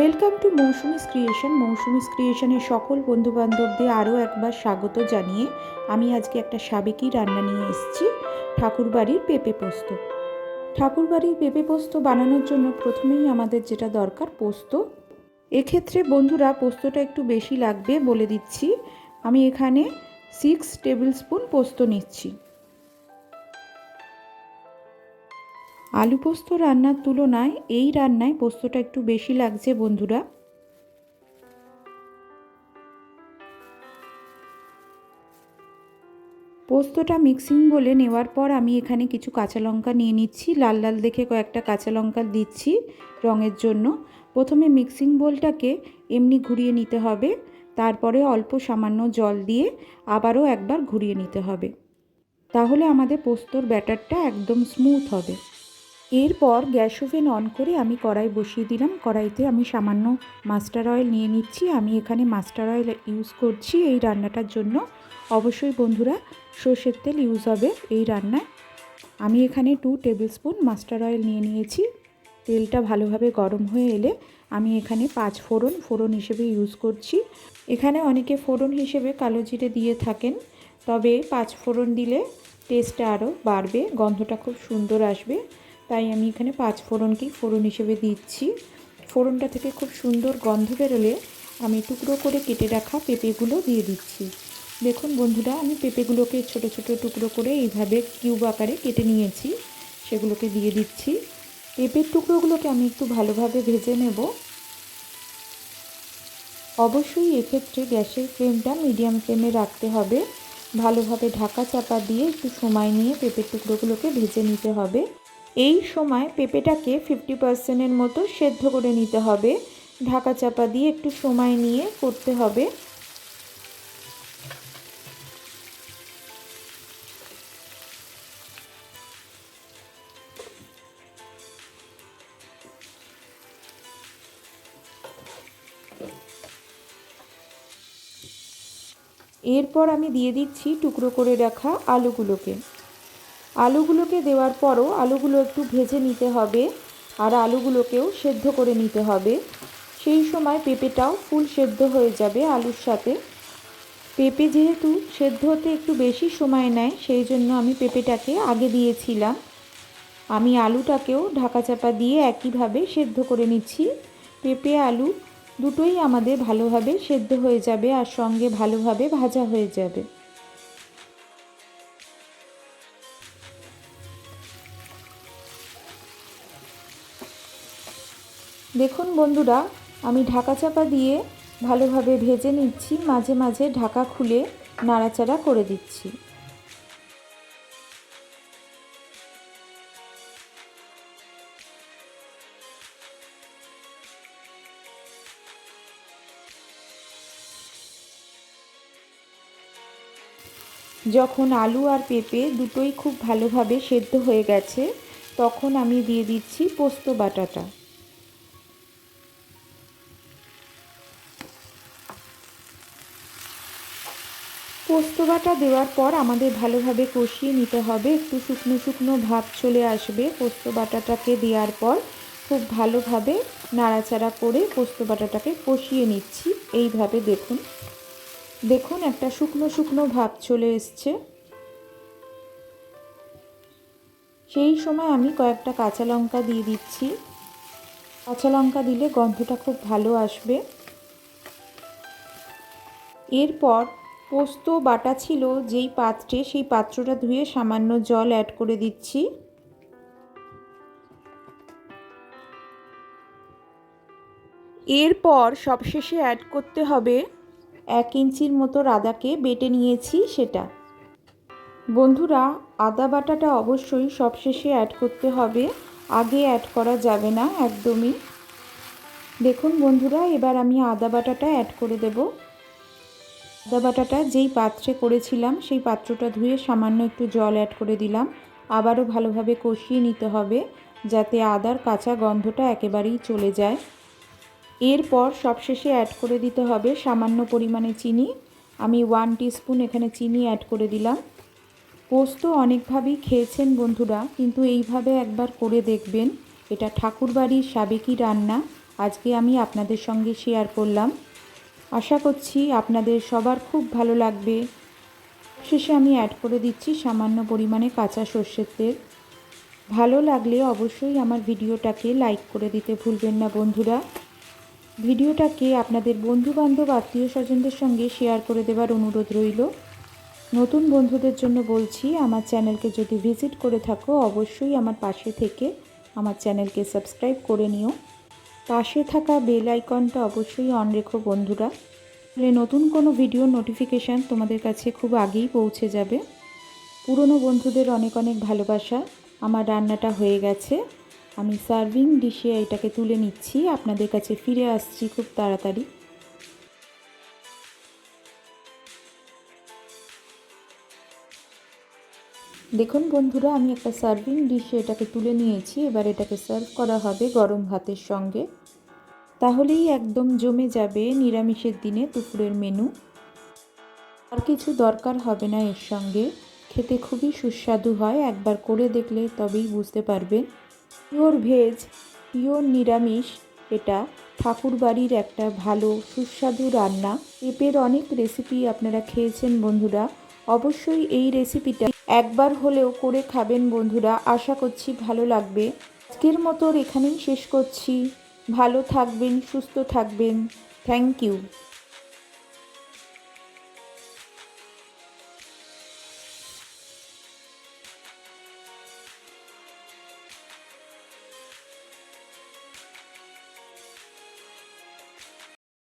Welcome to Mousumi's creation. Mousumi's ক্রিয়েশনের সকল বন্ধুবান্ধবদের আরও একবার স্বাগত জানিয়ে আমি আজকে একটা সাবেকি রান্না নিয়ে এসেছি, ঠাকুরবাড়ির পেঁপে পোস্ত। ঠাকুরবাড়ির পেঁপে পোস্ত বানানোর জন্য প্রথমেই আমাদের যেটা দরকার পোস্ত। এক্ষেত্রে বন্ধুরা পোস্তটা একটু বেশি লাগবে বলে দিচ্ছি। আমি এখানে 6 টেবিল স্পুন পোস্ত নিচ্ছি। আলু পোস্ত রান্নার তুলনায় এই রান্নায় পোস্তটা একটু বেশি লাগছে বন্ধুরা। পোস্তটা মিক্সিং বলে নেওয়ার পর আমি এখানে কিছু কাঁচা লঙ্কা নিয়ে নিচ্ছি। লাল লাল দেখে কয়েকটা কাঁচা লঙ্কা দিচ্ছি রঙের জন্য। প্রথমে মিক্সিং বোলটাকে এমনি ঘুরিয়ে নিতে হবে, তারপরে অল্প সামান্য জল দিয়ে আবারও একবার ঘুরিয়ে নিতে হবে, তাহলে আমাদের পোস্তর ব্যাটারটা একদম স্মুথ হবে। এরপর গ্যাস ওভেন অন করে আমি কড়াই বসিয়ে দিলাম। কড়াইতে আমি সামান্য মাস্টার অয়েল নিয়ে নিচ্ছি। আমি এখানে মাস্টার অয়েল ইউজ করছি এই রান্নাটার জন্য। অবশ্যই বন্ধুরা সর্ষের তেল ইউজ হবে এই রান্নায়। আমি এখানে 2 টেবিল স্পুন মাস্টার অয়েল নিয়ে নিয়েছি। তেলটা ভালোভাবে গরম হয়ে এলে আমি এখানে 5 ফোড়ন হিসেবে ইউজ করছি। এখানে অনেকে ফোড়ন হিসেবে কালো জিরে দিয়ে থাকেন, তবে 5 ফোড়ন দিলে টেস্টটা আরও বাড়বে, গন্ধটা খুব সুন্দর আসবে। তাই আমি এখানে 5 ফোড়নকেই ফোড়ন হিসেবে দিচ্ছি। ফোড়নটা থেকে খুব সুন্দর গন্ধ বেরোলে আমি টুকরো করে কেটে রাখা পেঁপেগুলো দিয়ে দিচ্ছি। দেখুন বন্ধুরা, আমি পেঁপেগুলোকে ছোট ছোট টুকরো করে এইভাবে কিউব আকারে কেটে নিয়েছি, সেগুলোকে দিয়ে দিচ্ছি। পেঁপের টুকরোগুলোকে আমি একটু ভালোভাবে ভেজে নেব। অবশ্যই এক্ষেত্রে গ্যাসের ফ্লেমটা মিডিয়াম ফ্লেমে রাখতে হবে। ভালোভাবে ঢাকা চাপা দিয়ে একটু সময় নিয়ে পেঁপের টুকরোগুলোকে ভেজে নিতে হবে। এই সময় পেঁপেটাকে 50% মতো সেদ্ধ করে নিতে হবে। ঢাকা চাপা দিয়ে একটু সময় নিয়ে করতে হবে। এরপর আমি দিয়ে দিচ্ছি টুকরো করে রাখা আলুগুলোকে। আলুগুলোকে দেওয়ার পরও আলুগুলো একটু ভেজে নিতে হবে আর আলুগুলোকেও সেদ্ধ করে নিতে হবে। সেই সময় পেঁপেটাও ফুল সেদ্ধ হয়ে যাবে আলুর সাথে। পেঁপে যেহেতু সেদ্ধ হতে একটু বেশি সময় নেয়, সেই জন্য আমি পেঁপেটাকে আগে দিয়েছিলাম। আমি আলুটাকেও ঢাকা চাপা দিয়ে একইভাবে সেদ্ধ করে নিচ্ছি। পেঁপে আলু দুটোই আমাদের ভালোভাবে সেদ্ধ হয়ে যাবে আর সঙ্গে ভালোভাবে ভাজা হয়ে যাবে। দেখুন বন্ধুরা, আমি ঢাকা চাপা দিয়ে ভালোভাবে ভেজে নিচ্ছি, মাঝে মাঝে ঢাকা খুলে নাড়াচাড়া করে দিচ্ছি। যখন আলু আর পেঁপে দুটোই খুব ভালোভাবে সেদ্ধ হয়ে গেছে, তখন আমি দিয়ে দিচ্ছি পোস্ত বাটাটা। পোস্ত বাটা দেওয়ার পর আমাদের ভালোভাবে কষিয়ে নিতে হবে। একটু শুকনো শুকনো ভাব চলে আসবে পোস্ত বাটাটাকে দেওয়ার পর। খুব ভালোভাবে নাড়াচাড়া করে পোস্ত বাটাটাকে কষিয়ে নিচ্ছি। এইভাবে দেখুন দেখুন একটা শুকনো শুকনো ভাব চলে এসছে। সেই সময় আমি কয়েকটা কাঁচা লঙ্কা দিয়ে দিচ্ছি। কাঁচা লঙ্কা দিলে গন্ধটা খুব ভালো আসবে। এরপর পোস্ত বাটা ছিল যেই পাত্রে, সেই পাত্রটা ধুয়ে সামান্য জল অ্যাড করে দিচ্ছি। এরপর সবশেষে অ্যাড করতে হবে 1 ইঞ্চির মতো আদাকে বেটে নিয়েছি সেটা। বন্ধুরা, আদা বাটাটা অবশ্যই সবশেষে অ্যাড করতে হবে, আগে অ্যাড করা যাবে না একদমই। দেখুন বন্ধুরা, এবার আমি আদা বাটাটা অ্যাড করে দেব। আদা বাটাটা যেই পাত্রে করেছিলাম সেই পাত্রটা ধুয়ে সামান্য একটু জল অ্যাড করে দিলাম। আবারও ভালোভাবে কষিয়ে নিতে হবে যাতে আদার কাঁচা গন্ধটা একেবারেই চলে যায়। এরপর সবশেষে অ্যাড করে দিতে হবে সামান্য পরিমাণে চিনি। আমি 1 টিস্পুন এখানে চিনি অ্যাড করে দিলাম। পোস্ত অনেকভাবেই খেয়েছেন বন্ধুরা, কিন্তু এইভাবে একবার করে দেখবেন। এটা ঠাকুরবাড়ির সাবেকি রান্না, আজকে আমি আপনাদের সঙ্গে শেয়ার করলাম। আশা করছি আপনাদের সবার খুব ভালো লাগবে। শেষে আমি অ্যাড করে দিচ্ছি সামান্য পরিমাণে কাঁচা সর্ষের তেল। ভালো লাগলে অবশ্যই আমার ভিডিওটাকে লাইক করে দিতে ভুলবেন না বন্ধুরা। ভিডিওটাকে আপনাদের বন্ধুবান্ধব আত্মীয় স্বজনদের সঙ্গে শেয়ার করে দেওয়ার অনুরোধ রইল। নতুন বন্ধুদের জন্য বলছি, আমার চ্যানেলকে যদি ভিজিট করে থাকো অবশ্যই আমার পাশে থেকে আমার চ্যানেলকে সাবস্ক্রাইব করে নিও। পাশে থাকা বেল আইকনটা অবশ্যই অন রেখো বন্ধুরা, তাহলে নতুন কোনো ভিডিও নোটিফিকেশান তোমাদের কাছে খুব আগেই পৌঁছে যাবে। পুরনো বন্ধুদের অনেক অনেক ভালোবাসা। আমার রান্নাটা হয়ে গেছে, আমি সার্ভিং ডিশে এটাকে তুলে নিচ্ছি, আপনাদের কাছে ফিরে আসছি খুব তাড়াতাড়ি। দেখুন বন্ধুরা, আমি একটা সার্ভিং ডিশে এটাকে তুলে নিয়েছি। এবার এটাকে সার্ভ করা হবে গরম ভাতের সঙ্গে, তাহলেই একদম জমে যাবে নিরামিষের দিনে দুপুরের মেনু। আর কিছু দরকার হবে না এর সঙ্গে, খেতে খুবই সুস্বাদু হয়। একবার করে দেখলে তবেই বুঝতে পারবেন। পিওর ভেজ, পিওর নিরামিষ, এটা ঠাকুরবাড়ির একটা ভালো সুস্বাদু রান্না। পেঁপের অনেক রেসিপি আপনারা খেয়েছেন বন্ধুরা, অবশ্যই এই রেসিপিটা একবার হলেও করে খাবেন বন্ধুরা। আশা করছি ভালো লাগবে। আজকের মতো এখানেই শেষ করছি। ভালো থাকবেন, সুস্থ থাকবেন। Thank you.